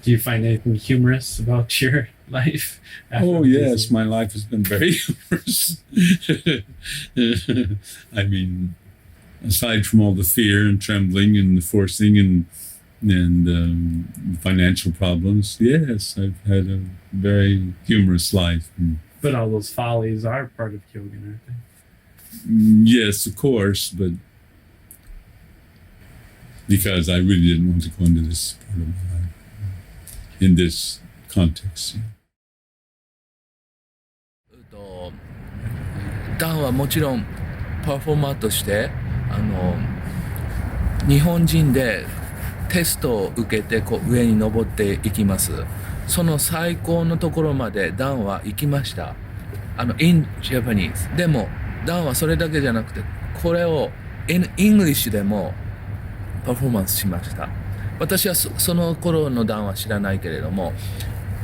Do you find anything humorous about your life? Oh, yes, my life has been very humorous. I mean, aside from all the fear and trembling and the forcing and financial problems, yes, I've had a very humorous life. But all those follies are part of Kyogen, aren't they? Yes, of course, but because I really didn't want to go into this part of my life in this context. ダンはもちろんパフォーマーとして日本人でテストを受けて上に登っていきます。その最高のところまでダンは行きました。in Japanese。でもダンはそれだけじゃなくてこれを in English でもパフォーマンスしました。私はその頃のダンは知らないけれども、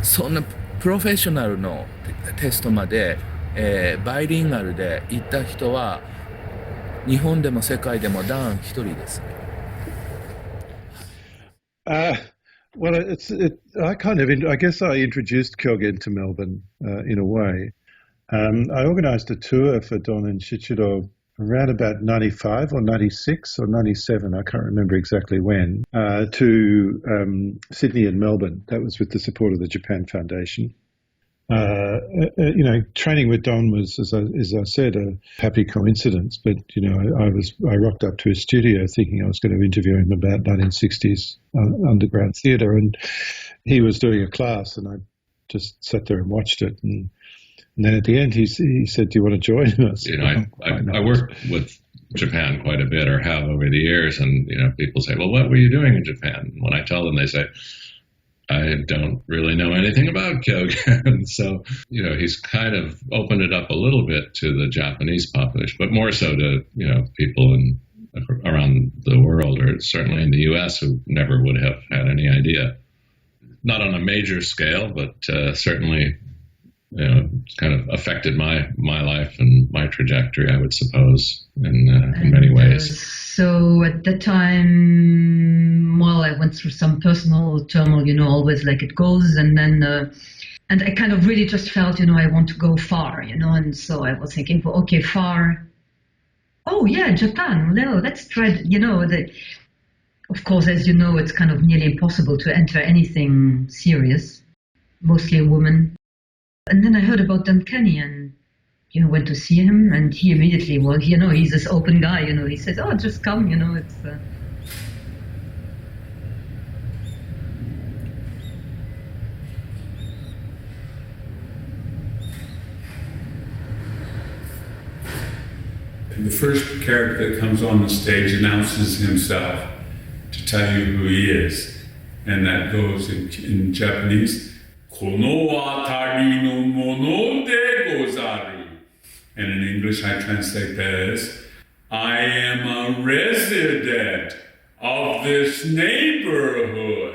そんなプロフェッショナルのテストまで、バイリンガルで行った人は日本でも世界でもダン一人です。Well, I guess I introduced Kyogen to Melbourne in a way. I organised a tour for Don and Shichiro around about 95 or 96 or 97, I can't remember exactly when, to Sydney and Melbourne. That was with the support of the Japan Foundation. Training with Don was, as I said, a happy coincidence. But I rocked up to his studio thinking I was going to interview him about 1960s underground theatre, and he was doing a class, and I just sat there and watched it. And then at the end, he said, "Do you want to join us?" I worked with Japan quite a bit, or have over the years, and people say, "Well, what were you doing in Japan?" When I tell them, they say, I don't really know anything about Kyogen. So, he's kind of opened it up a little bit to the Japanese population, but more so to, people around the world, or certainly in the US, who never would have had any idea. Not on a major scale, but certainly, it's kind of affected my life and my trajectory, I would suppose, in many ways. So at that time, I went through some personal turmoil, always like it goes. And then, and I kind of really just felt, I want to go far, and so I was thinking, okay, far. Oh yeah, Japan. No, let's try, of course, as you know, it's kind of nearly impossible to enter anything serious, mostly a woman. And then I heard about Duncan and, went to see him, and he immediately, he's this open guy, he says, "Oh, just come, it's..." The first character that comes on the stage announces himself to tell you who he is, and that goes in Japanese, この辺りのものでござる. And in English I translate that as, I am a resident of this neighborhood.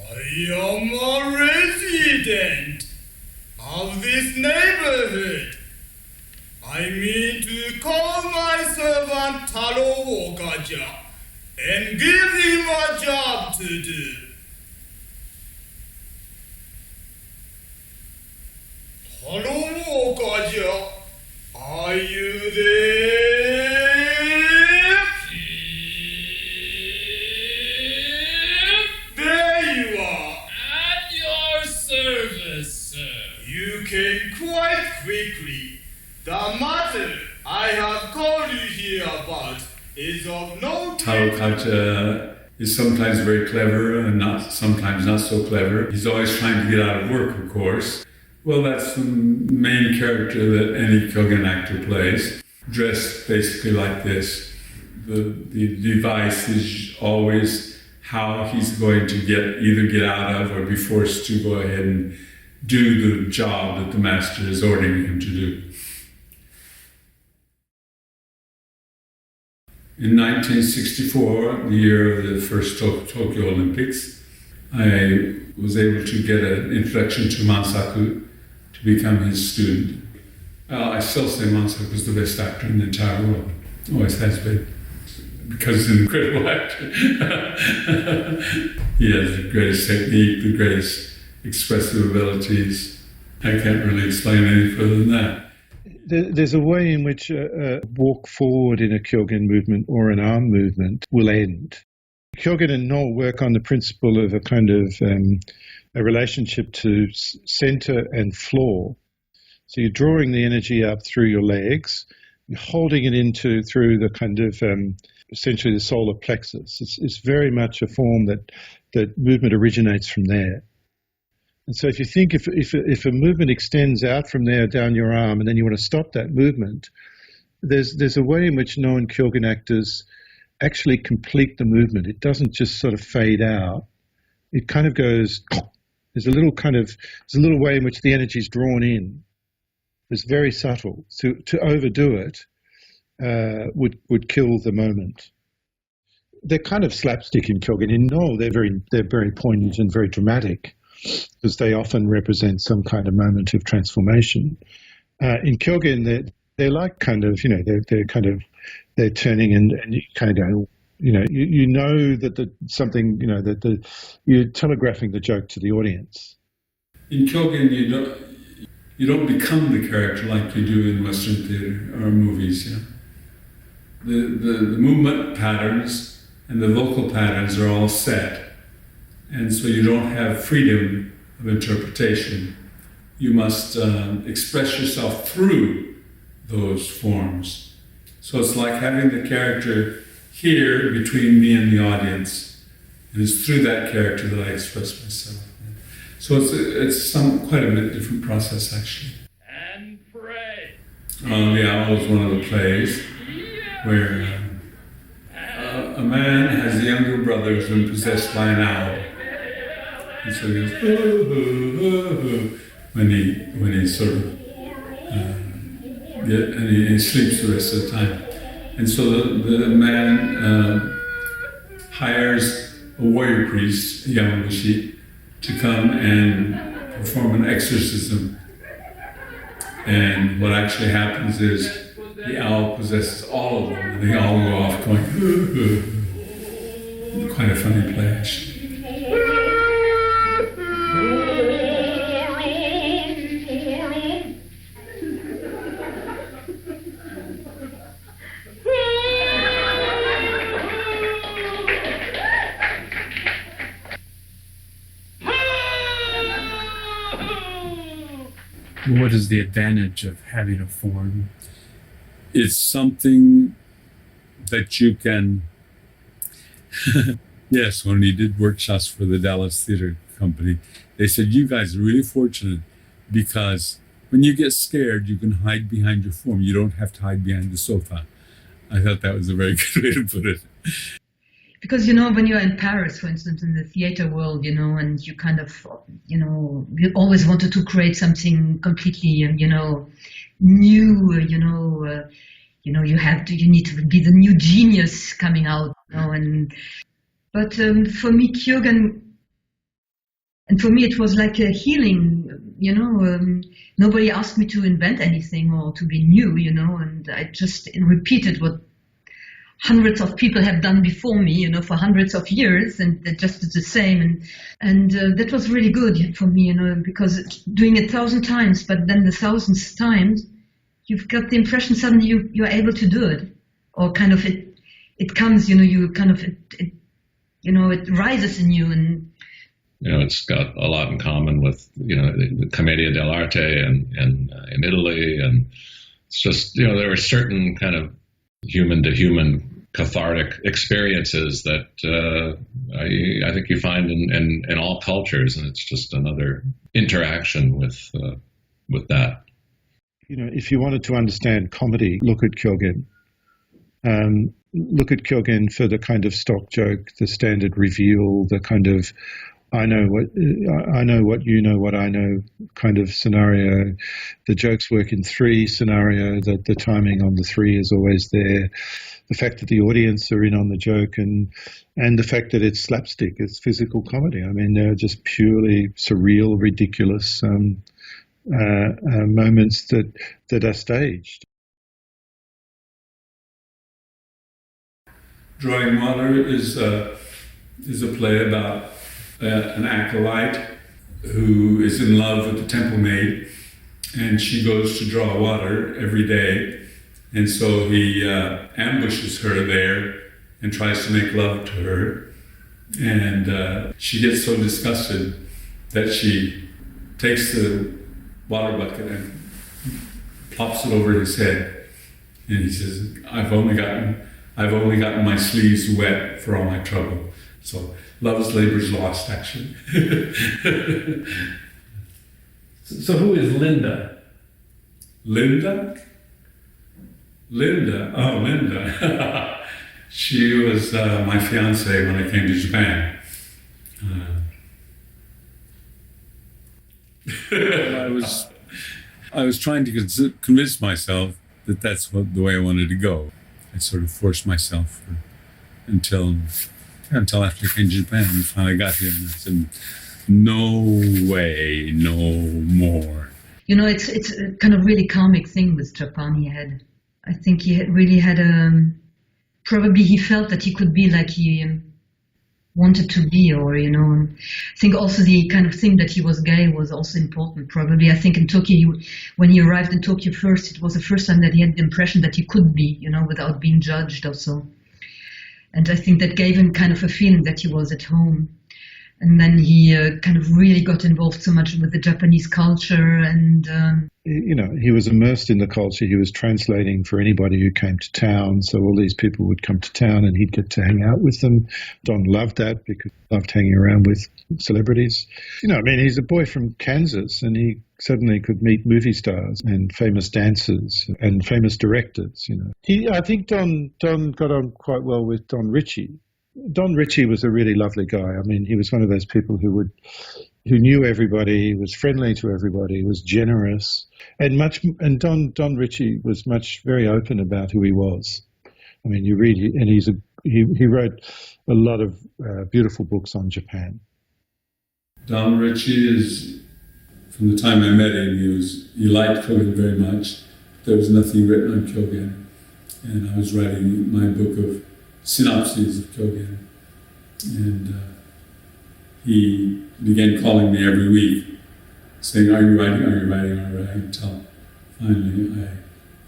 I am a resident of this neighborhood. I mean to call my servant Taro Okaja and give him a job to do. Taro Okaja, are you there? There you are. At your service, sir. You came quite quickly. The matter I have called you here about is of no... Taro Okaja is sometimes very clever and sometimes not so clever. He's always trying to get out of work, of course. Well, that's the main character that any Kyogen actor plays, dressed basically like this. The device is always how he's going to either get out of or be forced to go ahead and do the job that the master is ordering him to do. In 1964, the year of the first Tokyo Olympics, I was able to get an introduction to Mansaku to become his student. I still say Mansaku is the best actor in the entire world, always has been. because he's an incredible actor. He has the greatest technique, the greatest expressive abilities. I can't really explain any further than that. There's a way in which a walk forward in a Kyogen movement or an arm movement will end. Kyogen and Noel work on the principle of a kind of a relationship to center and floor. So you're drawing the energy up through your legs, you're holding it through the kind of essentially the solar plexus. It's very much a form that movement originates from there. And so if you think if a movement extends out from there down your arm and then you want to stop that movement, there's a way in which Noh and Kyogen actors actually complete the movement. It doesn't just sort of fade out. It kind of goes, there's a little way in which the energy is drawn in. It's very subtle. To overdo it would kill the moment. They're kind of slapstick in Kyogen. In Noh, they're very poignant and very dramatic, because they often represent some kind of moment of transformation. In Kyogen, they're like kind of, they're turning and you kind of go, you know that something, you're telegraphing the joke to the audience. In Kyogen, you don't become the character like you do in Western theater or movies. Yeah? The movement patterns and the vocal patterns are all set. And so you don't have freedom of interpretation. You must express yourself through those forms. So it's like having the character here between me and the audience. And it's through that character that I express myself. So it's quite a bit different process, actually. And pray. The Owl is one of the plays where a man has a younger brother who's been possessed by an owl. And so he goes, when he sort of, and he sleeps the rest of the time. And so the man hires a warrior priest, Yamabushi, to come and perform an exorcism. And what actually happens is the owl possesses all of them, and they all go off going, quite a funny play, actually. What is the advantage of having a form? It's something that you can... Yes, when we did workshops for the Dallas Theater Company, they said, you guys are really fortunate because when you get scared, you can hide behind your form. You don't have to hide behind the sofa. I thought that was a very good way to put it. Because, when you're in Paris, for instance, in the theater world, and you kind of, you always wanted to create something completely, new, you need to be the new genius coming out, but for me, Kyogen, and for me, it was like a healing, nobody asked me to invent anything or to be new, and I just repeated what hundreds of people have done before me, for hundreds of years, and they just did the same. And that was really good for me, because doing it 1,000 times, but then the 1,000th time, you've got the impression suddenly you're able to do it. Or kind of it comes, you kind of, it rises in you. And it's got a lot in common with, the Commedia dell'arte in Italy. And it's just, there were certain kind of human-to-human cathartic experiences that I think you find in all cultures, and it's just another interaction with that. If you wanted to understand comedy, look at Kyogen. Look at Kyogen for the kind of stock joke, the standard reveal, the kind of I know what you know what I know kind of scenario. The jokes work in 3 scenario, that the timing on the 3 is always there. The fact that the audience are in on the joke, and the fact that it's slapstick, it's physical comedy. I mean, they're just purely surreal, ridiculous moments that are staged. Drawing Water is a play about an acolyte who is in love with the temple maid, and she goes to draw water every day, and so he ambushes her there and tries to make love to her, and she gets so disgusted that she takes the water bucket and plops it over his head, and he says, I've only gotten my sleeves wet for all my trouble. So love's labor's lost, actually. So who is Linda? Linda? Oh, Linda. She was my fiance when I came to Japan. I was trying to convince myself that that's the way I wanted to go. I sort of forced myself until after I came to Japan and finally got here, and I said, no way, no more. You know, it's a kind of really karmic thing with Japan he had. I think he really had probably he felt that he could be like he wanted to be, or, you know. I think also the kind of thing that he was gay was also important, probably. I think in Tokyo, when he arrived in Tokyo first, it was the first time that he had the impression that he could be, you know, without being judged also. And I think that gave him kind of a feeling that he was at home. And then he kind of really got involved so much with the Japanese culture, and you know, he was immersed in the culture. He was translating for anybody who came to town. So all these people would come to town and he'd get to hang out with them. Don loved that because he loved hanging around with celebrities. You know, I mean, he's a boy from Kansas, and he suddenly could meet movie stars and famous dancers and famous directors. You know, I think Don got on quite well with Don Ritchie. Don Ritchie was a really lovely guy. I mean, he was one of those people who knew everybody, was friendly to everybody, was generous, and Don Ritchie was very open about who he was. I mean, you read, and he wrote a lot of beautiful books on Japan. Don Ritchie is, from the time I met him, he liked Kyogen very much. There was nothing written on Kyogen, and I was writing my book of synopses of Kyogen, and he began calling me every week, saying, are you writing, until finally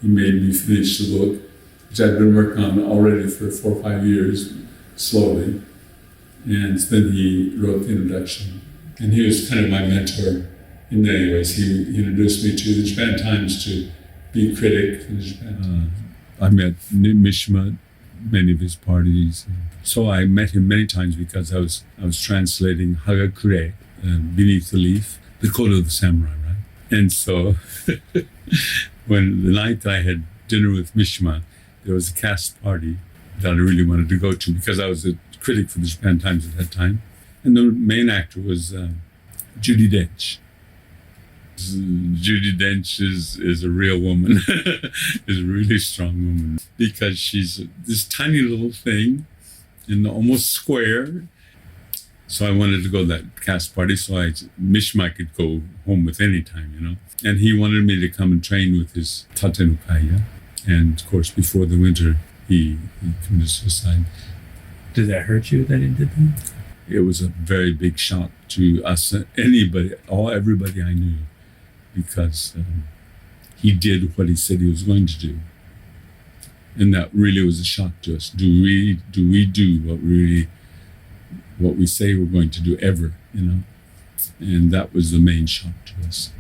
he made me finish the book, which I'd been working on already for 4 or 5 years, slowly, and then he wrote the introduction. And he was kind of my mentor in many ways. He introduced me to the Japan Times to be a critic for the Japan Times. I met Mishima many of his parties. So I met him many times because I was translating Hagakure, Beneath the Leaf, the Code of the Samurai, right? And so when the night I had dinner with Mishima, there was a cast party that I really wanted to go to because I was a critic for the Japan Times at that time. And the main actor was Judi Dench. Judi Dench is a real woman, is a really strong woman, because she's this tiny little thing and almost square. So I wanted to go to that cast party, so Mishima could go home with any time, you know. And he wanted me to come and train with his tate no kaya. And of course, before the winter, he committed suicide. Did that hurt you that he did that? It was a very big shock to us, everybody I knew, because he did what he said he was going to do, and that really was a shock to us. Do we do what we say we're going to do ever, you know? And that was the main shock to us.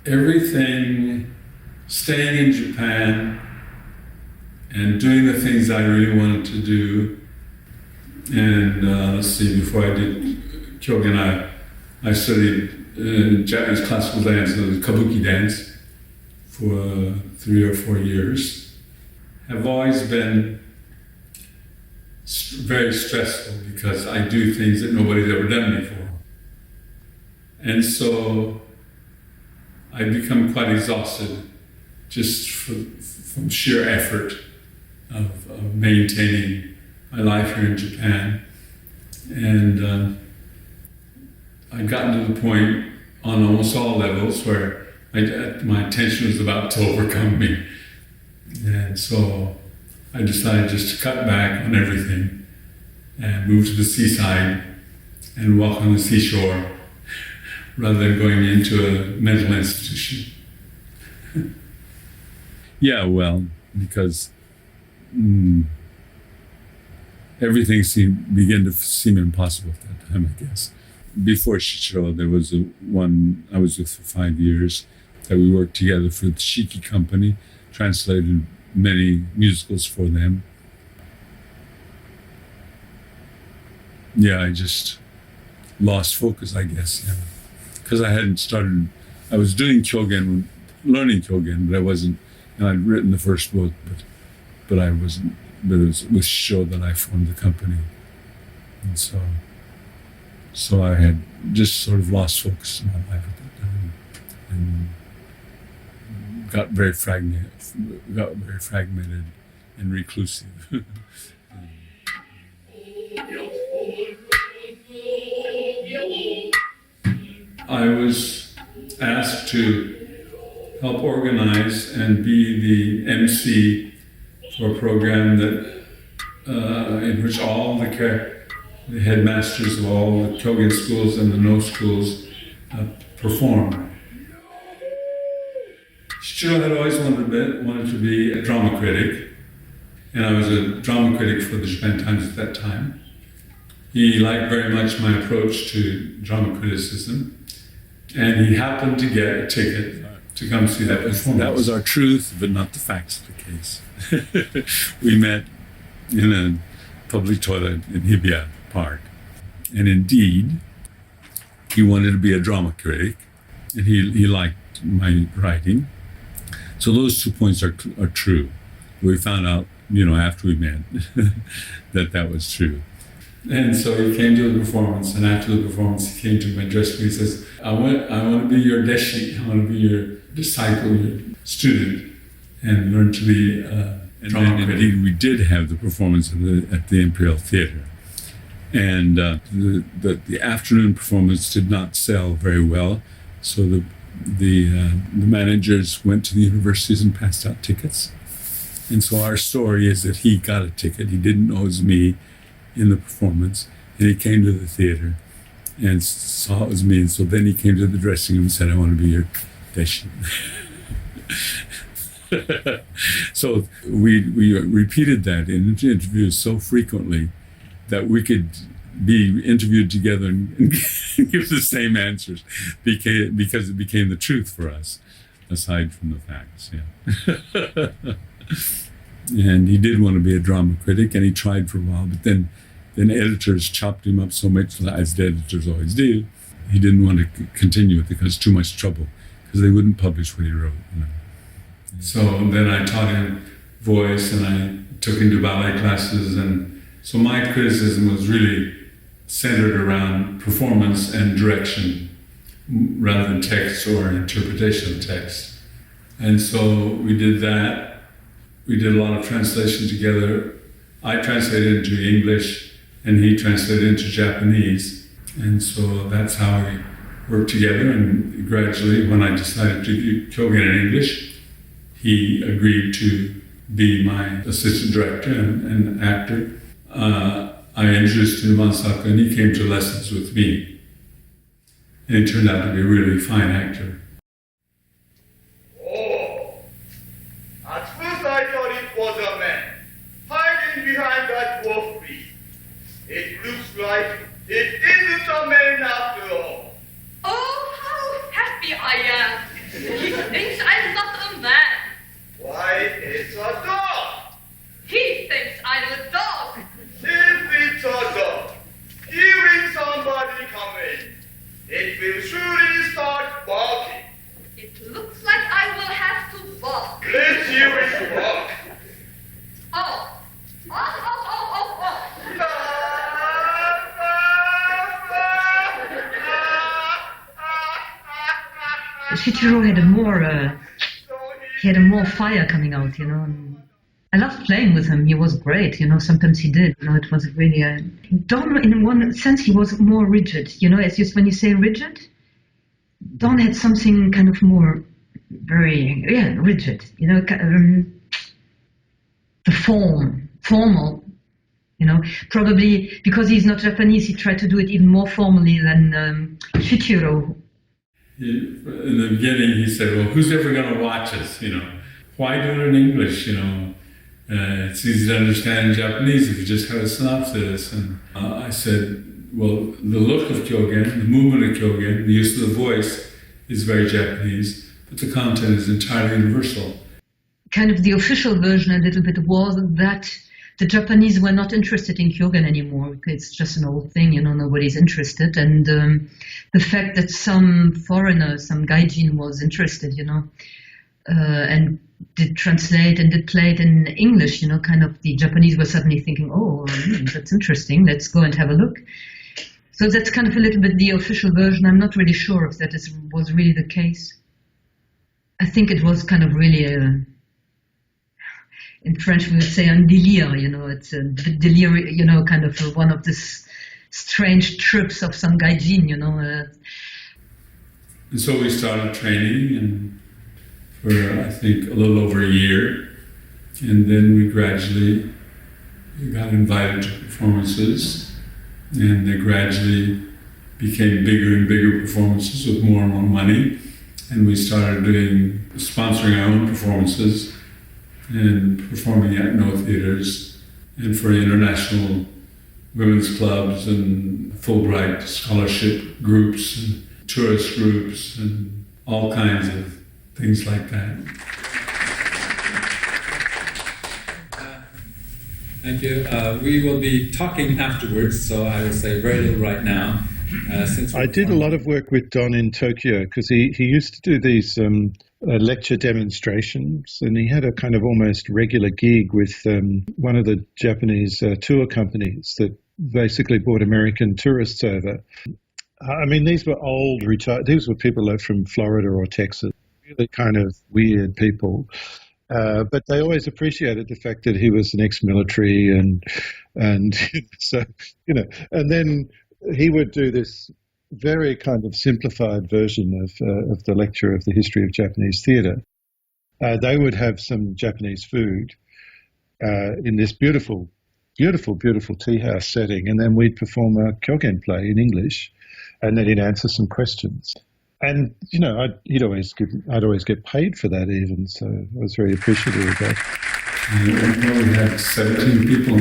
Everything, staying in Japan and doing the things I really wanted to do. And let's see, before I did Kyogen, I studied Japanese classical dance, kabuki dance, for 3 or 4 years. Have always been very stressful because I do things that nobody's ever done before. And so I become quite exhausted just from sheer effort of maintaining my life here in Japan. And I'd gotten to the point on almost all levels where my tension was about to overcome me. And so I decided just to cut back on everything and move to the seaside and walk on the seashore rather than going into a mental institution. Yeah, well, because everything began to seem impossible at that time, I guess. Before Shichiro, there was one I was with for 5 years that we worked together for the Shiki Company, translated many musicals for them. Yeah, I just lost focus, I guess, yeah. Because I hadn't started, I was doing Kyogen, learning Kyogen, but I wasn't, and I'd written the first book, but I wasn't, but it was with Sho that I formed the company. And so I had just sort of lost focus in my life at that time, and got very fragmented and reclusive. I was asked to help organize and be the MC for a program that in which all the headmasters of all the Kyogen schools and the No schools perform. Shichiro had always wanted to be a drama critic, and I was a drama critic for the Japan Times at that time. He liked very much my approach to drama criticism, and he happened to get a ticket to come see that performance. That was our truth, but not the facts of the case. We met in a public toilet in Hibiya Park, and indeed, he wanted to be a drama critic, and he liked my writing. So those 2 points are true. We found out, after we met, that was true. And so he came to the performance, and after the performance, he came to my dressing room. He says, I want to be your deshi, I want to be your disciple, your student, and learn to be a drama critic. Indeed, we did have the performance at the Imperial Theater. And the afternoon performance did not sell very well, so the managers went to the universities and passed out tickets. And so our story is that he got a ticket. He didn't know it was me in the performance, and he came to the theater and saw it was me. And so then he came to the dressing room and said, I want to be your deshi. So we repeated that in interviews so frequently that we could be interviewed together and give the same answers because it became the truth for us, aside from the facts. Yeah. And he did want to be a drama critic, and he tried for a while, but then editors chopped him up so much, as the editors always do. He didn't want to continue it because too much trouble, because they wouldn't publish what he wrote. So then I taught him voice, and I took him to ballet classes, and so my criticism was really centered around performance and direction rather than text or interpretation of text. And so we did that. We did a lot of translation together. I translated into English, and he translated into Japanese. And so that's how we worked together. And gradually, when I decided to do Kyogen in English, he agreed to be my assistant director and actor. I introduced him to Masaku, and he came to lessons with me. And he turned out to be a really fine actor. Oh, at first I thought it was a man hiding behind that dwarf tree. It looks like it isn't a man after all. Oh, how happy I am! He thinks I'm not a man. Why, it's a dog. He thinks I'm a dog. If it's a dog, hearing somebody come in, it will surely start barking. It looks like I will have to bark. Let's hear it bark. Oh. Oh, oh, oh, oh, oh. Shichiro had a more fire coming out, And I loved playing with him. He was great, Sometimes he did, It was really Don, in one sense, he was more rigid, It's just when you say rigid, Don had something kind of more very rigid. You know, the formal. You know, probably because he's not Japanese, he tried to do it even more formally than Shichiro. In the beginning, he said, "Well, who's ever going to watch us? You know, why do it in English? You know, it's easy to understand in Japanese if you just have a synopsis." And I said, "Well, the look of Kyogen, the movement of Kyogen, the use of the voice is very Japanese, but the content is entirely universal." Kind of the official version, a little bit, was that the Japanese were not interested in Kyogen anymore. It's just an old thing, you know, nobody's interested. And the fact that some foreigner, some gaijin was interested, you know, and did translate and did play it in English, you know, kind of the Japanese were suddenly thinking, oh, that's interesting, let's go and have a look. So that's kind of a little bit the official version. I'm not really sure if that was really the case. I think it was kind of really in French we would say un délire, you know, it's a delirium, you know, kind of one of the strange trips of some gaijin, you know. And so we started training, and for I think a little over a year, and then we gradually got invited to performances, and they gradually became bigger and bigger performances with more and more money, and we started sponsoring our own performances and performing at no theaters, and for international women's clubs and Fulbright scholarship groups and tourist groups and all kinds of things like that. Thank you. We will be talking afterwards, so I will say very little right now. I did a lot of work with Don in Tokyo because he used to do these lecture demonstrations, and he had a kind of almost regular gig with one of the Japanese tour companies that basically brought American tourists over. I mean, these were old these were people from Florida or Texas, really kind of weird people. But they always appreciated the fact that he was an ex-military and so, you know, and then he would do this very kind of simplified version of the lecture of the history of Japanese theatre. They would have some Japanese food in this beautiful, beautiful, beautiful tea house setting, and then we'd perform a Kyogen play in English, and then he'd answer some questions. And, you know, I'd always get paid for that even, so I was very appreciative of that. And we had 17 people.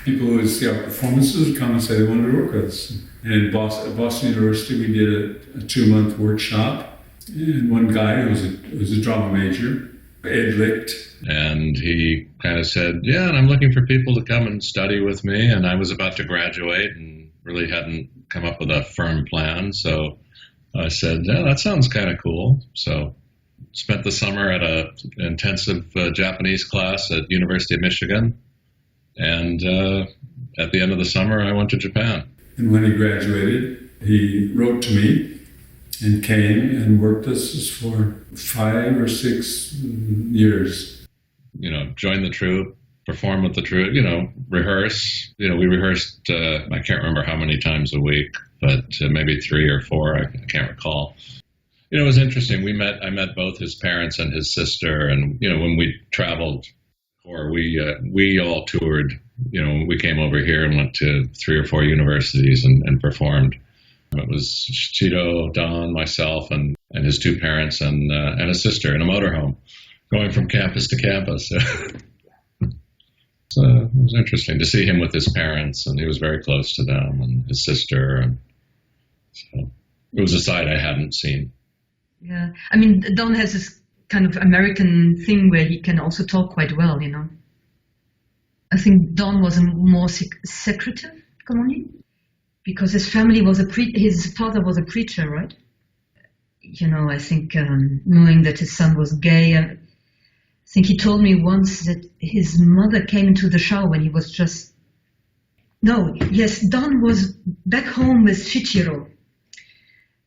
People who would see our performances would come and say they wanted to work with us. And at Boston University, we did a 2-month workshop. And one guy who was a drama major, Ed Licht. And he kind of said, yeah, and I'm looking for people to come and study with me. And I was about to graduate and really hadn't come up with a firm plan. So I said, yeah, that sounds kind of cool. So spent the summer at an intensive Japanese class at University of Michigan. And at the end of the summer, I went to Japan. And when he graduated, he wrote to me and came and worked with us for 5 or 6 years. You know, join the troupe, perform with the troupe, you know, rehearse. You know, we rehearsed, I can't remember how many times a week, but maybe 3 or 4, I can't recall. You know, it was interesting. I met both his parents and his sister, and, you know, when we traveled, or we all toured, you know, we came over here and went to 3 or 4 universities and performed. It was Shichiro, Don, myself, and his 2 parents and his sister in a motorhome, going from campus to campus. So it was interesting to see him with his parents, and he was very close to them, and his sister. And so it was a side I hadn't seen. Yeah, I mean, Don has this kind of American thing where he can also talk quite well, you know. I think Don was more secretive, commonly, because his family was his father was a preacher, right? You know, I think knowing that his son was gay, I think he told me once that his mother came into the shower when he was Don was back home with Shichiro.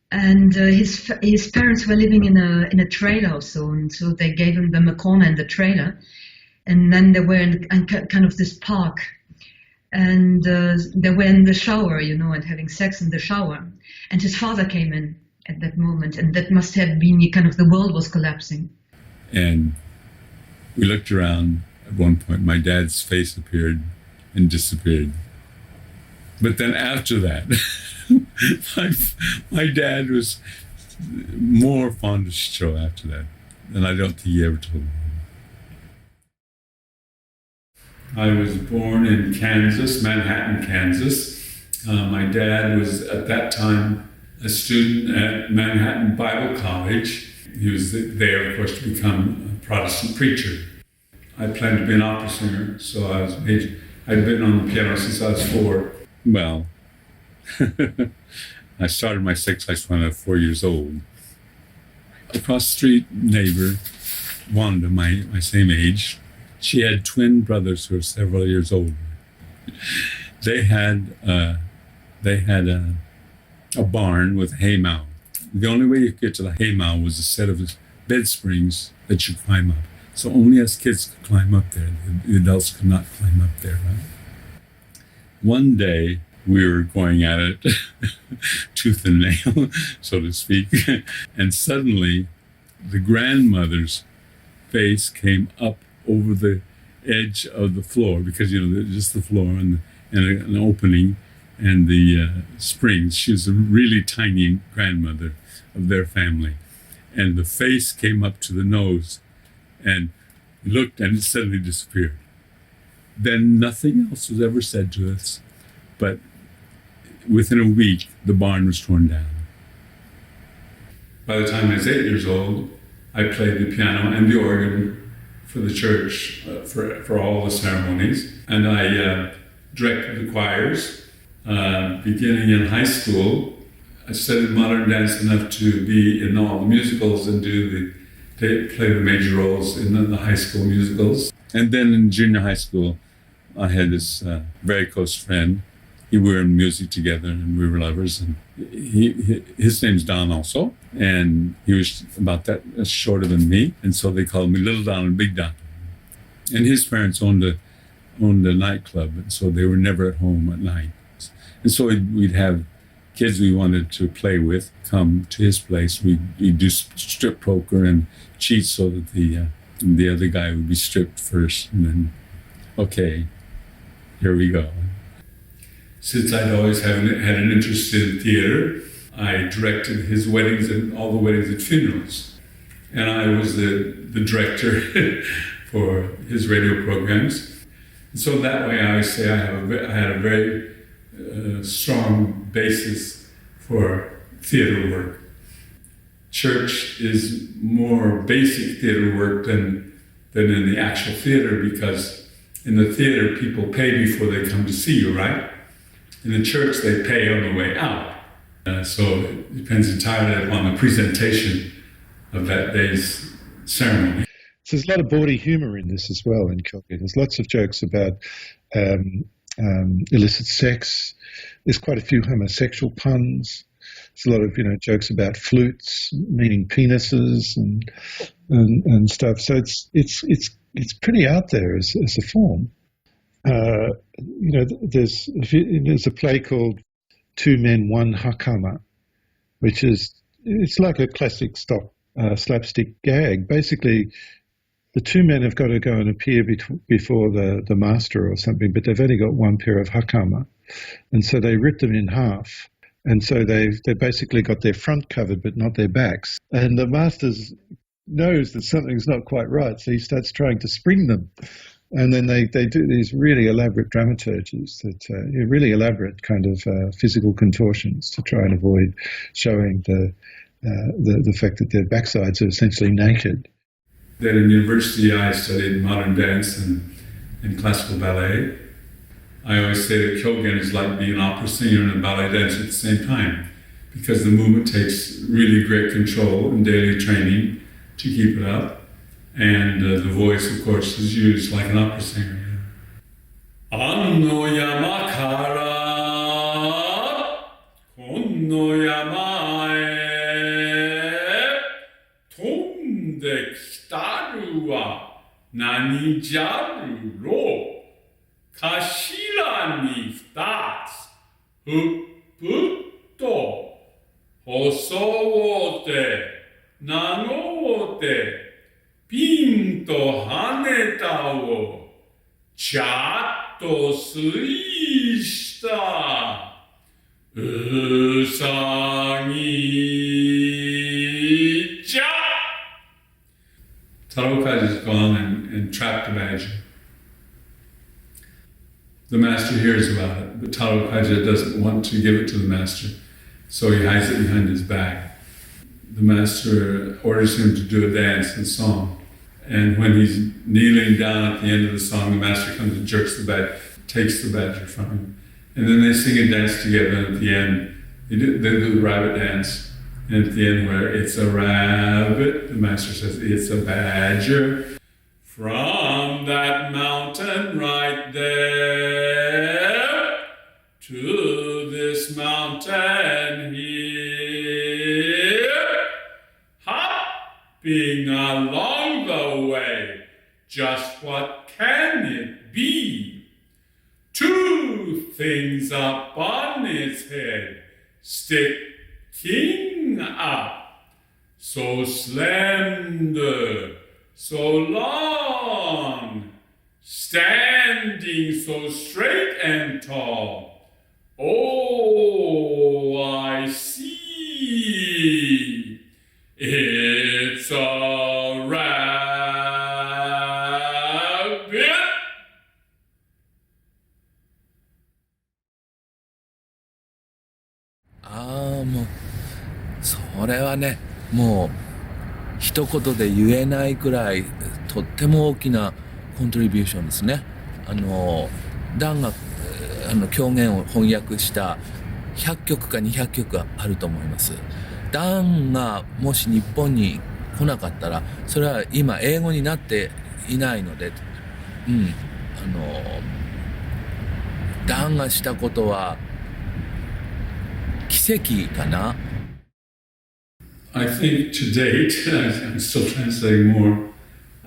And his parents were living in a trailer or so, and so they gave them a corner in the trailer, and then they were in kind of this park, and they were in the shower, you know, and having sex in the shower, and his father came in, at that moment, and that must have been kind of the world was collapsing. And we looked around. At one point, my dad's face appeared and disappeared. But then after that, my dad was more fond of Shichiro after that. And I don't think he ever told me. I was born in Kansas, Manhattan, Kansas. My dad was at that time a student at Manhattan Bible College. He was there, of course, to become a Protestant preacher. I planned to be an opera singer, so I'd been on the piano since I was 4. Well, I started my sex life when I was 4 years old. Across the street neighbor, Wanda, my same age, she had twin brothers who were several years older. They had a barn with hay mow. The only way you could get to the hay mow was a set of bed springs that you climb up. So only us kids could climb up there. The adults could not climb up there, right? One day, we were going at it, tooth and nail, so to speak, and suddenly the grandmother's face came up over the edge of the floor, because, just the floor and an opening and the springs. She was a really tiny grandmother of their family. And the face came up to the nose, and we looked, and it suddenly disappeared. Then nothing else was ever said to us, but within a week, the barn was torn down. By the time I was 8 years old, I played the piano and the organ for the church for all the ceremonies. And I directed the choirs. Beginning in high school, I studied modern dance enough to be in all the musicals and play the major roles in the high school musicals. And then in junior high school, I had this very close friend. We were in music together, and we were lovers. And his name's Don also, and he was about that shorter than me, and so they called me Little Don and Big Don. And his parents owned a nightclub, and so they were never at home at night. And so we'd have kids we wanted to play with come to his place. We'd do strip poker and cheat so that the other guy would be stripped first, and then, okay, here we go. Since I'd always had an interest in theater, I directed his weddings and all the weddings and funerals. And I was the director for his radio programs. And so that way I always say I had a very strong basis for theater work. Church is more basic theater work than in the actual theater, because in the theater people pay before they come to see you, right? In the church, they pay on the way out. So it depends entirely upon the presentation of that day's ceremony. So there's a lot of bawdy humour in this as well in Kyogen. There's lots of jokes about illicit sex. There's quite a few homosexual puns. There's a lot of jokes about flutes, meaning penises and stuff. So it's pretty out there as a form. There's a play called Two Men, One Hakama, which it's like a classic slapstick gag. Basically, the two men have got to go and appear before the master or something, but they've only got one pair of hakama, and so they rip them in half, and so they basically got their front covered but not their backs. And the master knows that something's not quite right, so he starts trying to spring them. And then they do these really elaborate dramaturgies, really elaborate kind of physical contortions to try and avoid showing the fact that their backsides are essentially naked. Then in university I studied modern dance and classical ballet. I always say that Kyogen is like being an opera singer and a ballet dancer at the same time, because the movement takes really great control and daily training to keep it up. And the voice, of course, is used like an opera singer. Anno yama kara konno yama e tonde kitaru wa nani jaru ro kashira ni futatsu huppu to 襲って名乗ってピンと跳ねたをちゃっと推したうさぎじゃ。Taro Kaji's gone and trapped the badger. The master hears about it, but Taro Kaji doesn't want to give it to the master, so he hides it behind his back. The master orders him to do a dance and song, and when he's kneeling down at the end of the song, the master comes and jerks the badger, takes the badger from him. And then they sing and dance together, and at the end, they do the rabbit dance. And at the end where it's a rabbit, the master says, it's a badger. From that mountain right there to this mountain here, hopping along the way, just what can it be? Two things up on its head, sticking up, so slender, so long, standing so straight and tall. Oh, I see. It's a rabbit. ああ、もう、それはね、もう、一言で言えないくらい、とっても大きなコントリビューションですね。ダンが、狂言を翻訳した100曲か200曲あると思います。ダンがもし日本に来なかったら、それは今英語になっていないので、ダンがしたことは奇跡かな。I think to date, I'm still translating more.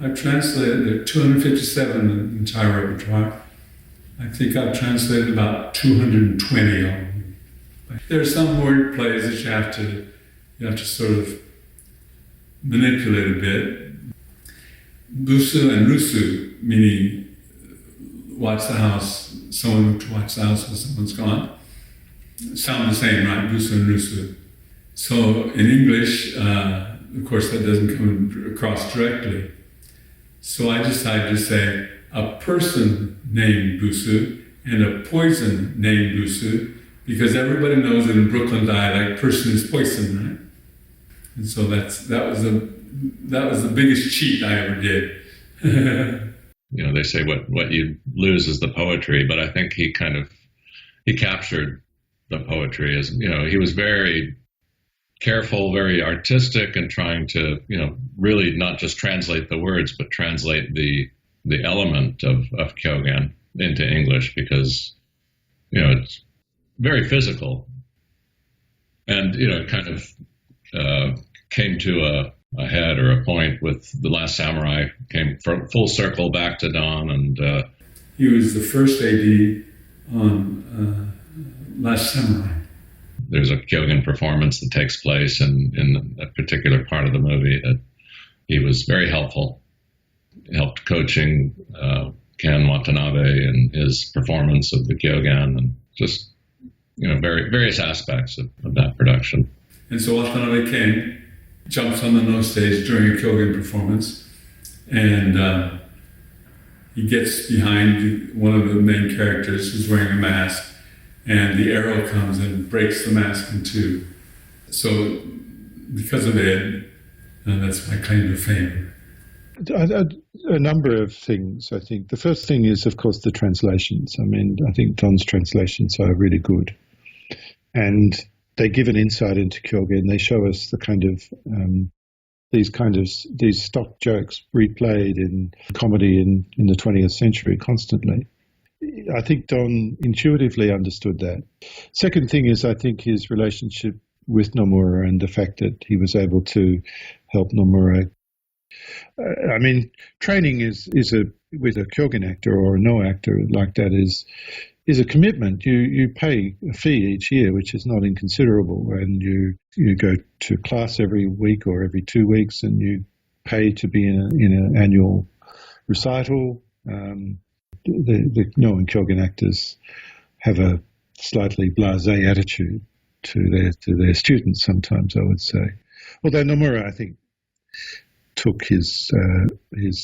I've translated there are 257 in the entire repertoire. I think I've translated about 220 of them. There are some word plays that you have to sort of manipulate a bit. Busu and rusu, meaning watch the house, someone to watch the house when someone's gone, sound the same, right? Busu and rusu. So in English, of course, that doesn't come across directly. So I decided to say a person named Busu and a poison named Busu, because everybody knows that in Brooklyn dialect, person is poison, right? And so that was the biggest cheat I ever did. They say what you lose is the poetry, but I think he captured the poetry as, he was very careful, very artistic, and trying to, really not just translate the words, but translate the element of Kyogen into English, because, it's very physical. And, it kind of came to a head or a point with The Last Samurai, came full circle back to Don. And he was the first AD on Last Samurai. There's a Kyogen performance that takes place in a particular part of the movie that he was very helpful. He helped coaching Ken Watanabe in his performance of the Kyogen, and just, various aspects of that production. And so Watanabe Ken jumps on the nose stage during a Kyogen performance, and he gets behind one of the main characters who's wearing a mask, and the arrow comes and breaks the mask in two. So, because of it, that's my claim to fame. A number of things, I think. The first thing is, of course, the translations. I mean, I think Don's translations are really good. And they give an insight into Kyogen. They show us the these stock jokes replayed in comedy in the 20th century constantly. I think Don intuitively understood that. Second thing is, I think his relationship with Nomura and the fact that he was able to help Nomura. Training is with a Kyogen actor or no actor like that is is a commitment. You pay a fee each year, which is not inconsiderable, and you go to class every week or every 2 weeks, and you pay to be in an annual recital. The Noan Kyogen actors have a slightly blasé attitude to their students sometimes, I would say. Although Nomura, I think, took his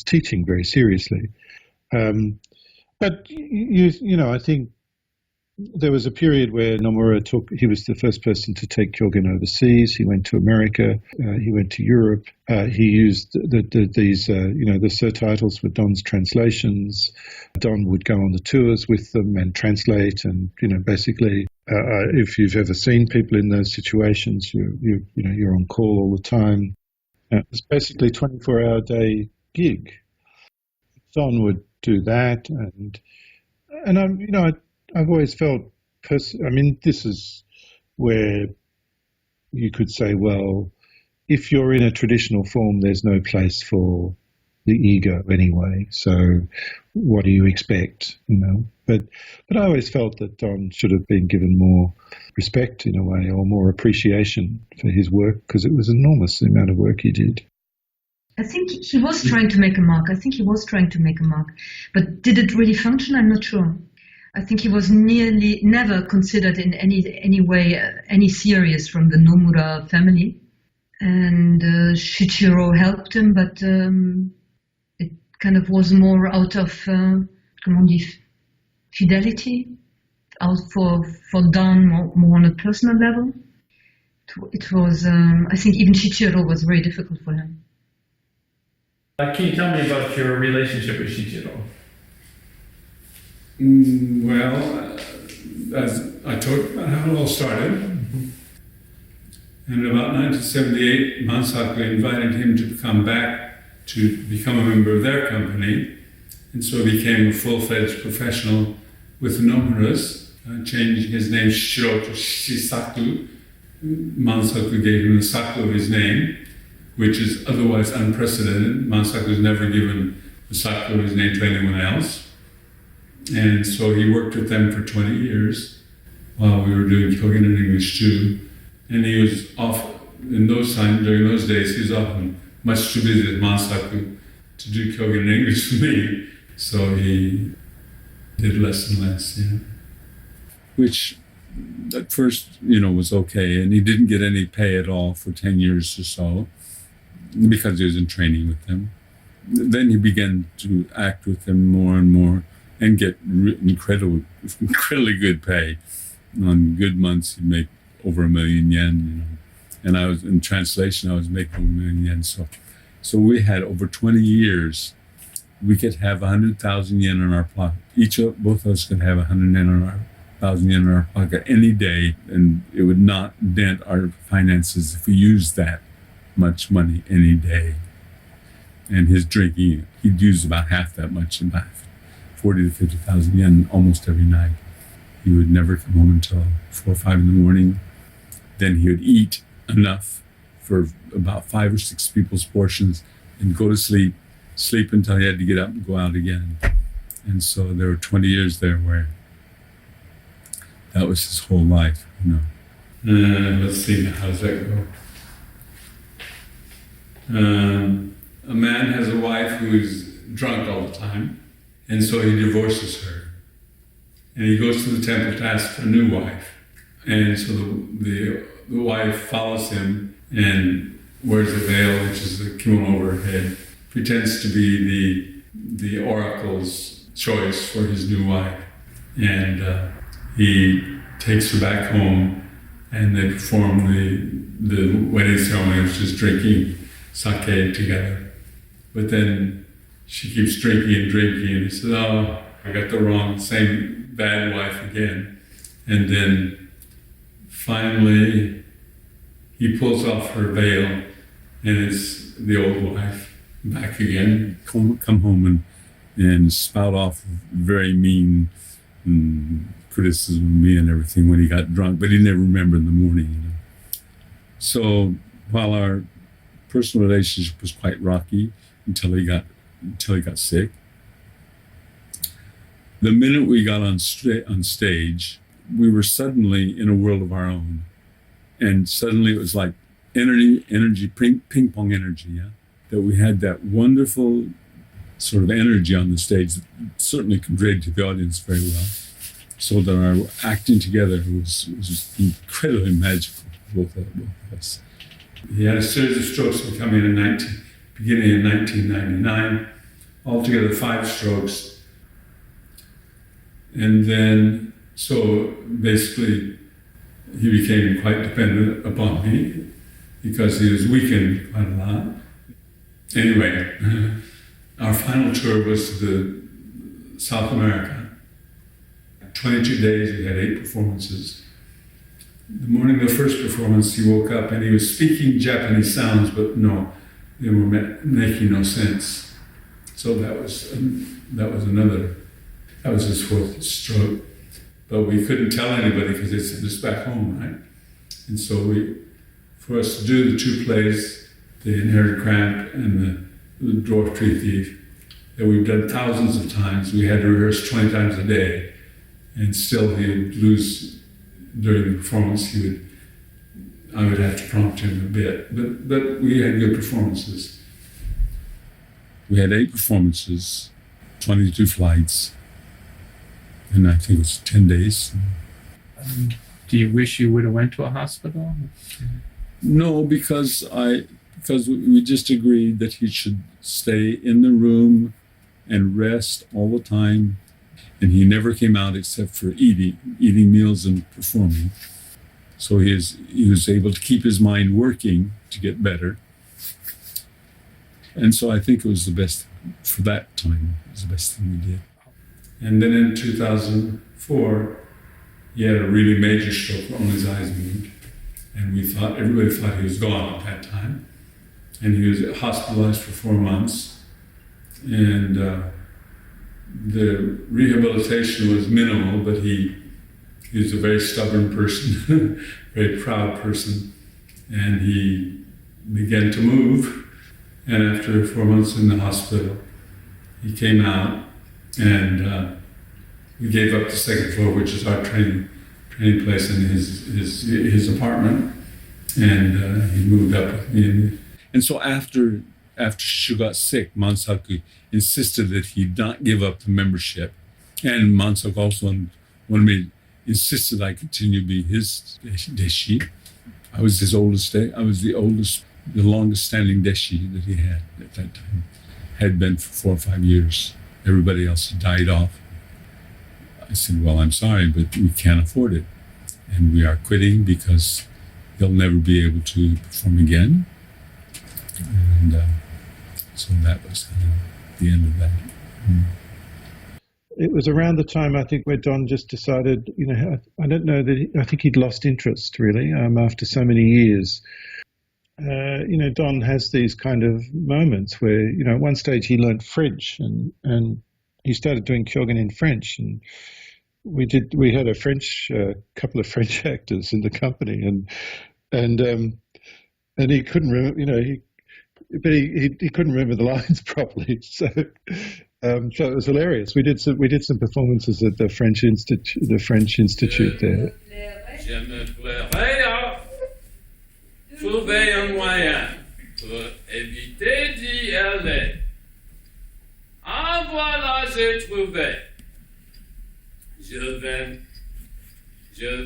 teaching very seriously. But I think there was a period where Nomura he was the first person to take Kyogen overseas. He went to America. He went to Europe. He used these surtitles for Don's translations. Don would go on the tours with them and translate. And, basically, if you've ever seen people in those situations, you're on call all the time. It's basically a 24-hour day gig. Don would do that, and I've always felt, this is where you could say, well, if you're in a traditional form, there's no place for the ego anyway. So what do you expect? But I always felt that Don should have been given more respect in a way, or more appreciation for his work, because it was enormous the amount of work he did. I think he was trying to make a mark. But did it really function? I'm not sure. I think he was nearly never considered in any way any serious from the Nomura family. And Shichiro helped him, but it kind of was more out of fidelity, out for Don more on a personal level. It was, I think even Shichiro was very difficult for him. Can you tell me about your relationship with Shichiro? Well, as I told you about how it all started. And in about 1978, Mansaku invited him to come back to become a member of their company. And so he became a full-fledged professional with the Nomuras, changing his name Shiro to Shisaku. Mansaku gave him the Saku of his name, which is otherwise unprecedented. Mansaku has never given the Saku of his name to anyone else. And so he worked with them for 20 years while we were doing Kyogen in English too. And he was during those days, he was often much too busy with Mansaku to do Kyogen in English with me. So he did less and less, Which at first, was okay. And he didn't get any pay at all for 10 years or so because he was in training with them. Then he began to act with them more and more and get incredibly good pay. On good months, he'd make over 1 million yen, And I was in translation, I was making 1 million yen. So we had over 20 years, we could have 100,000 yen in our pocket. Both of us could have 100,000 yen in our pocket any day, and it would not dent our finances if we used that much money any day. And his drinking, he'd use about half that much, about 40 to 50,000 yen almost every night. He would never come home until 4 or 5 in the morning. Then he would eat enough for about 5 or 6 people's portions and go to sleep until he had to get up and go out again. And so there were 20 years there where that was his whole life, Let's see, how does that go? A man has a wife who's drunk all the time, and so he divorces her. And he goes to the temple to ask for a new wife. And so the wife follows him and wears a veil, which is the kimono over her head, pretends to be the oracle's choice for his new wife. And he takes her back home, and they perform the wedding ceremony, which is drinking sake together. But then she keeps drinking, and he says, "Oh, I got the same bad wife again." And then finally he pulls off her veil, and it's the old wife back again. Come home and spout off very mean criticism of me and everything when he got drunk, but he never remembered in the morning. So while our personal relationship was quite rocky until he got sick, The minute we got on stage, we were suddenly in a world of our own. And suddenly it was like energy, ping pong energy, yeah? That we had that wonderful sort of energy on the stage that certainly conveyed to the audience very well. So that our acting together was incredibly magical, both of us. He had a series of strokes beginning in 1999, altogether 5 strokes. And then, so basically, he became quite dependent upon me because he was weakened quite a lot. Anyway, our final tour was to South America. 22 days, we had 8 performances. The morning of the first performance, he woke up and he was speaking Japanese sounds, but no, they were making no sense. So that was his 4th stroke. But we couldn't tell anybody because they sent us back home, right? And so for us to do the 2 plays, The Inherited Cramp and the Dwarf Tree Thief, that we've done thousands of times, we had to rehearse 20 times a day. And still he would lose during the performance. I would have to prompt him a bit, but we had good performances. We had 8 performances, 22 flights, and I think it was 10 days. Do you wish you would have went to a hospital? No, because we just agreed that he should stay in the room and rest all the time. And he never came out except for eating meals and performing. So he was able to keep his mind working to get better. And so I think it was the best, for that time, it was the best thing we did. And then in 2004, he had a really major stroke where only his eyes moved. And everybody thought he was gone at that time. And he was hospitalized for 4 months. And the rehabilitation was minimal, but he was a very stubborn person, very proud person, and he began to move. And after 4 months in the hospital, he came out, and we gave up the 2nd floor, which is our training place, in his apartment, and he moved up with me. And so after she got sick, Mansaku insisted that he not give up the membership. And Mansaku also insisted I continue to be his deshi. I was his oldest, I was the longest standing deshi that he had at that time. Had been for 4 or 5 years. Everybody else had died off. I said, well, I'm sorry, but we can't afford it. And we are quitting because he'll never be able to perform again. And so that was kind of the end of that. It was around the time, I think, where Don just decided, I don't know I think he'd lost interest, really, after so many years. Don has these kind of moments where, at one stage he learned French and he started doing Kyogen in French. And we had a couple of French actors in the company and he couldn't remember, but he couldn't remember the lines properly, so it was hilarious. We did some performances at the French Institute there. Je me plairais trouver un moyen pour éviter d'y aller. Ah voilà, j'ai trouvé. Je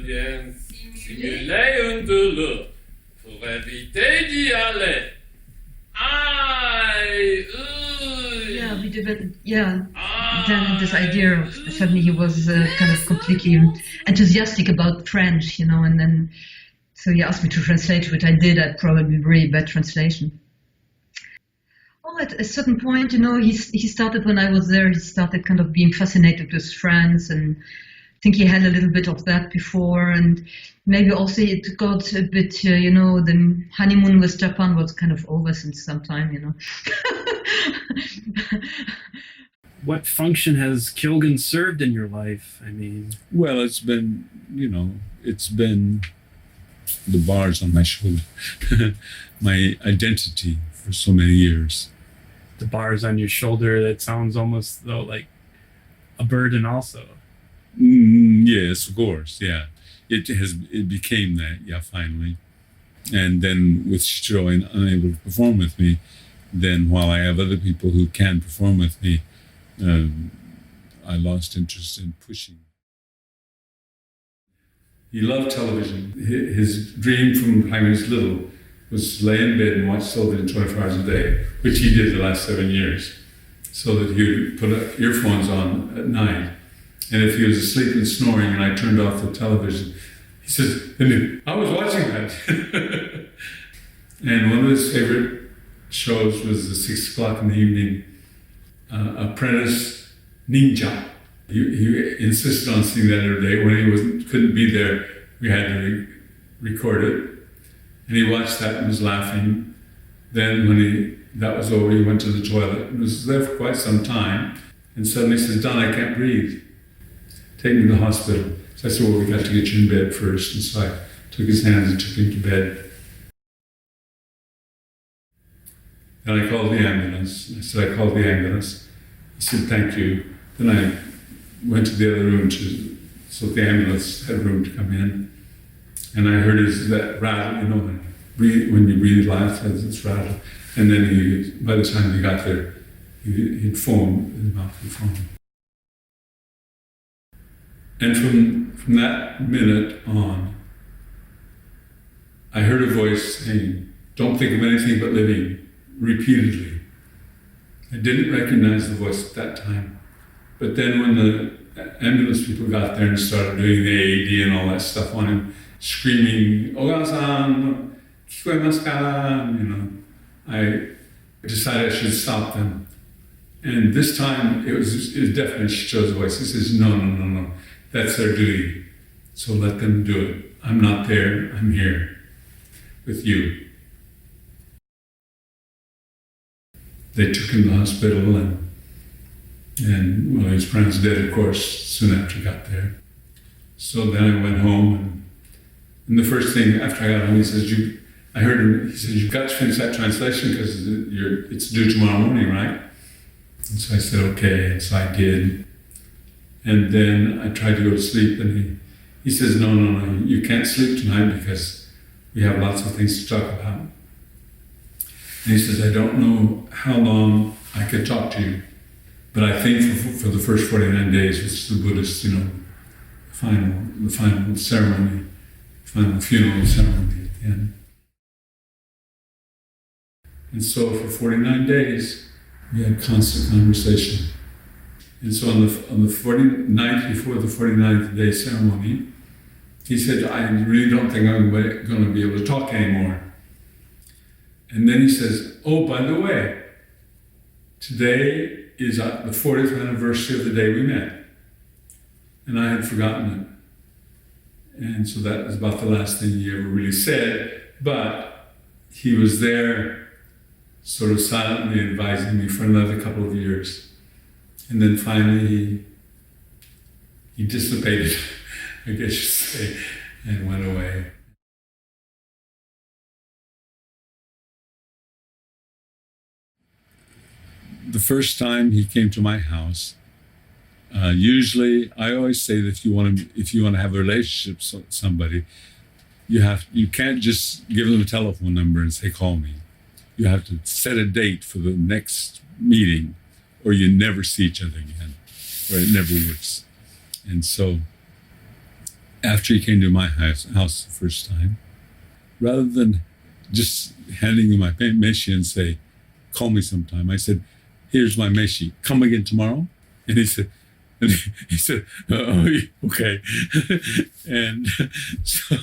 viens simuler une douleur pour éviter d'y aller. Yeah, we developed. Yeah, then this idea of suddenly he was kind of completely enthusiastic about French, and then so he asked me to translate, which I did. I probably very bad translation. Oh, at a certain point, he started when I was there. He started kind of being fascinated with France, and I think he had a little bit of that before, and maybe also it got a bit, the honeymoon with Japan was kind of over since some time, What function has Kyogen served in your life? I mean, well, it's been the bars on my shoulder, my identity for so many years. The bars on your shoulder, that sounds almost though like a burden also. Yes, of course, yeah. It became that, yeah, finally. And then with Shichiro unable to perform with me, then while I have other people who can perform with me, I lost interest in pushing. He loved television. His dream from the time he was little was to lay in bed and watch television 24 hours a day, which he did the last 7 years, so that he would put earphones on at night. And if he was asleep and snoring and I turned off the television, he says, I was watching that. And one of his favorite shows was the 6 o'clock in the evening, Apprentice Ninja. He insisted on seeing that every day. When he couldn't be there, we had to record it. And he watched that and was laughing. Then when that was over, he went to the toilet and was there for quite some time. And suddenly he says, Don, I can't breathe. Take me to the hospital. So I said, well, we got to get you in bed first. And so I took his hands and took him to bed. And I called the ambulance. I said, I called the ambulance. He said, thank you. Then I went to the other room so the ambulance had room to come in. And I heard that rattle, when you breathe life, it's rattle. And then by the time he got there, he'd foam, his mouth would foam. And from that minute on, I heard a voice saying, don't think of anything but living, repeatedly. I didn't recognize the voice at that time. But then when the ambulance people got there and started doing the AED and all that stuff on him, screaming, Oga-san, kikoemasu ka? I decided I should stop them. And this time it was definitely Shichiro's voice. He says, no, that's their duty. So let them do it. I'm not there, I'm here with you. They took him to the hospital and well, his parents dead, of course, soon after he got there. So then I went home and the first thing after I got home, he says, you've got to finish that translation because it's due tomorrow morning, right? And so I said, okay, and so I did. And then I tried to go to sleep and he says, no, you can't sleep tonight because we have lots of things to talk about. And he says, I don't know how long I could talk to you, but I think for the first 49 days, which is the Buddhist, the final ceremony, final funeral ceremony at the end. And so for 49 days, we had constant conversation. And so on the 49th, before the 49th day ceremony, he said, I really don't think I'm going to be able to talk anymore. And then he says, oh, by the way, today is the 40th anniversary of the day we met. And I had forgotten it. And so that was about the last thing he ever really said, but he was there sort of silently advising me for another couple of years. And then finally he dissipated, I guess you say, and went away. The first time he came to my house, usually I always say that if you want to have a relationship with somebody, you can't just give them a telephone number and say, call me. You have to set a date for the next meeting or you never see each other again, or it never works. And so after he came to my house the first time, rather than just handing him my meshi and say, call me sometime, I said, here's my meshi, come again tomorrow? And he said, oh, okay. And so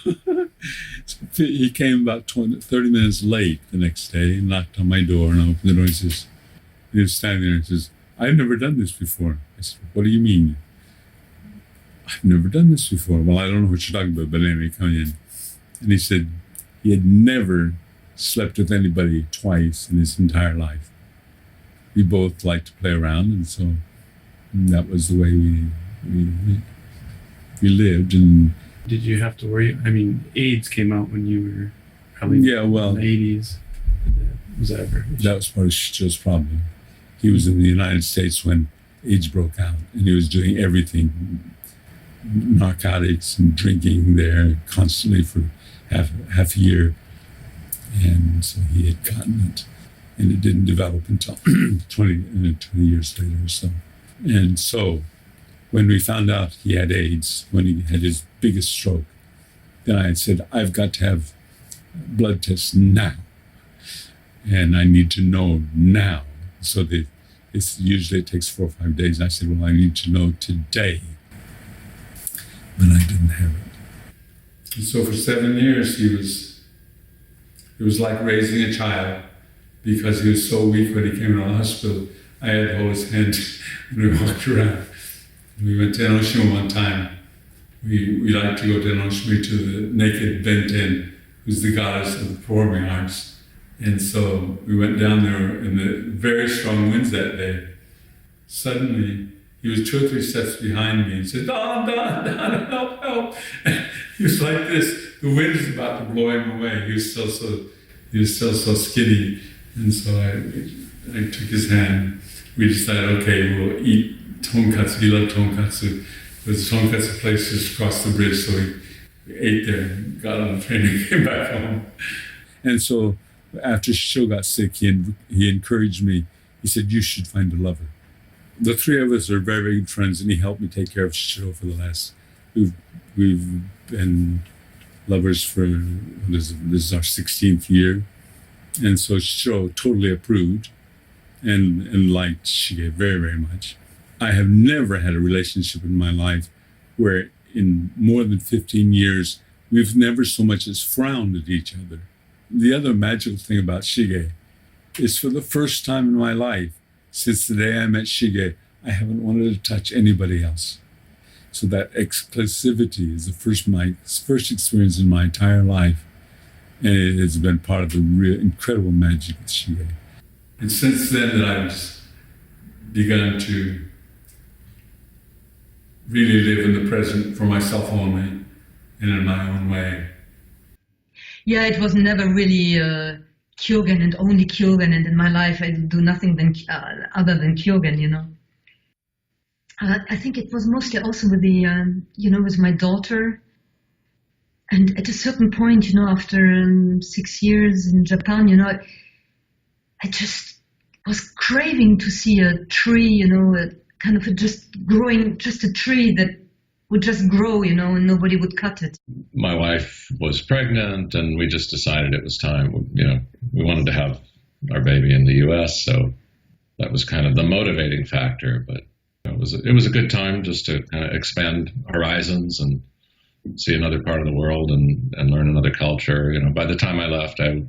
he came about 30 minutes late the next day and knocked on my door, and I opened the door and he was standing there and says, I've never done this before. I said, what do you mean? I've never done this before. Well, I don't know what you're talking about, but anyway, come in. And he said he had never slept with anybody twice in his entire life. We both liked to play around, and so that was the way we lived. And did you have to worry? I mean, AIDS came out when you were probably in the 80s. Was that ever? That was part of Shichiro's problem. He was in the United States when AIDS broke out, and he was doing everything, narcotics and drinking there constantly for half a year. And so he had gotten it, and it didn't develop until 20 years later or so. And so when we found out he had AIDS, when he had his biggest stroke, then I had said, I've got to have blood tests now. And I need to know now. So usually it takes 4 or 5 days. I said, well, I need to know today. But I didn't have it. And so for 7 years, it was like raising a child, because he was so weak when he came out of the hospital. I had to hold his hand when we walked around. We went to Enoshima one time. We liked to go to Enoshima to the naked Benten, who's the goddess of the performing arts. And so we went down there in the very strong winds that day. Suddenly, he was 2 or 3 steps behind me and said, Don, help, help. And he was like this. The wind was about to blow him away. He was still so skinny. And so I took his hand. We decided, okay, we'll eat tonkatsu. He loved tonkatsu. There's a tonkatsu place just across the bridge. So we ate there and got on the train and came back home. And so after Shisho got sick, he encouraged me. He said, you should find a lover. The 3 of us are very, very good friends, and he helped me take care of Shisho for the last... We've been lovers for... This is our 16th year. And so Shisho totally approved and liked Shige very, very much. I have never had a relationship in my life where in more than 15 years, we've never so much as frowned at each other. The other magical thing about Shige is, for the first time in my life, since the day I met Shige, I haven't wanted to touch anybody else. So that exclusivity is my first experience in my entire life. And it has been part of the real incredible magic of Shige. And since then that I've begun to really live in the present for myself only and in my own way. Yeah, it was never really Kyogen and only Kyogen, and in my life I do nothing other than Kyogen, you know. I think it was mostly also with with my daughter. And at a certain point, after 6 years in Japan, I just was craving to see a tree, just a tree that would just grow, and nobody would cut it. My wife was pregnant, and we just decided it was time. We wanted to have our baby in the U.S., so that was kind of the motivating factor. But it was a good time just to kind of expand horizons and see another part of the world and learn another culture. By the time I left, I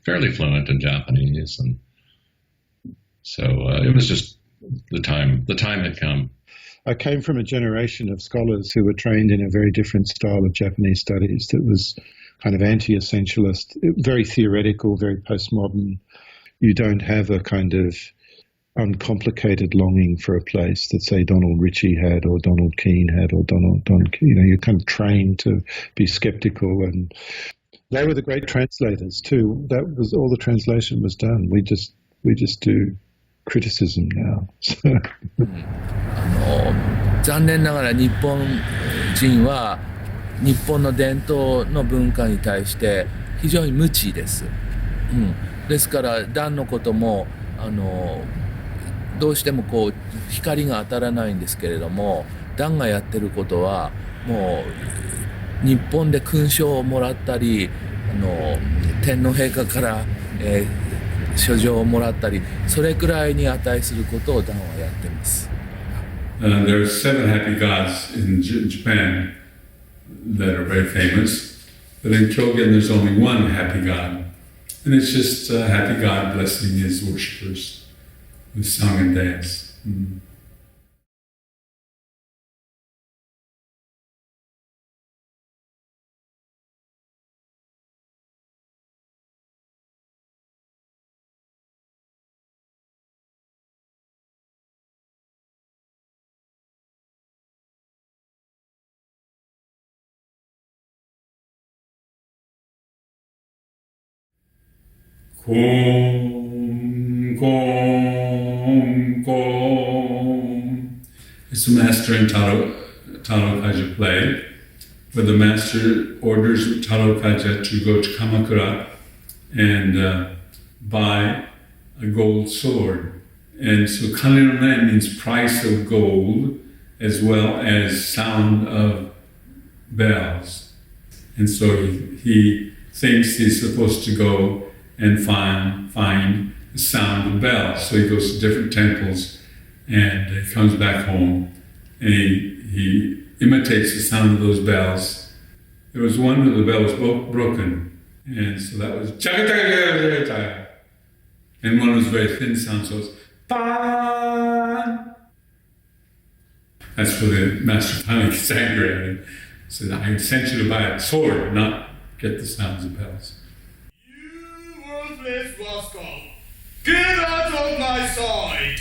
fairly fluent in Japanese, and so it was just the time had come. I came from a generation of scholars who were trained in a very different style of Japanese studies that was kind of anti-essentialist, very theoretical, very postmodern. You don't have a kind of uncomplicated longing for a place that, say, Donald Ritchie had, or Donald Keane had, or you're kind of trained to be skeptical. And they were the great translators too. That was all the translation was done. We just do criticism now. 残念ながら日本人は日本の伝統の文化に対して非常に無知です。ですからダンのこともどうしても光が当たらないんですけれども、ダンがやってることはもう日本で勲章をもらったり天皇陛下から、書状をもらったり、それくらいに値することをダンはやってます。There are 7 happy gods in Japan that are very famous, but in Kyogen there's only one happy god, and it's just a happy god blessing his worshippers with song and dance. Kong, kong, kong. It's a master in Taro Kaja play, where the master orders Taro Kaja to go to Kamakura and buy a gold sword. And so kane no nen means price of gold as well as sound of bells. And so he thinks he's supposed to go and find the sound of bells. So he goes to different temples and he comes back home and he imitates the sound of those bells. There was one where the bell was broken, and so that was chaka chaka chaka chaka. And one was very thin sound, so it's ba. That's where the master finally gets angry at him. Said, I sent you to buy a sword, not get the sounds of bells. You worthless rascal! Get out of my sight!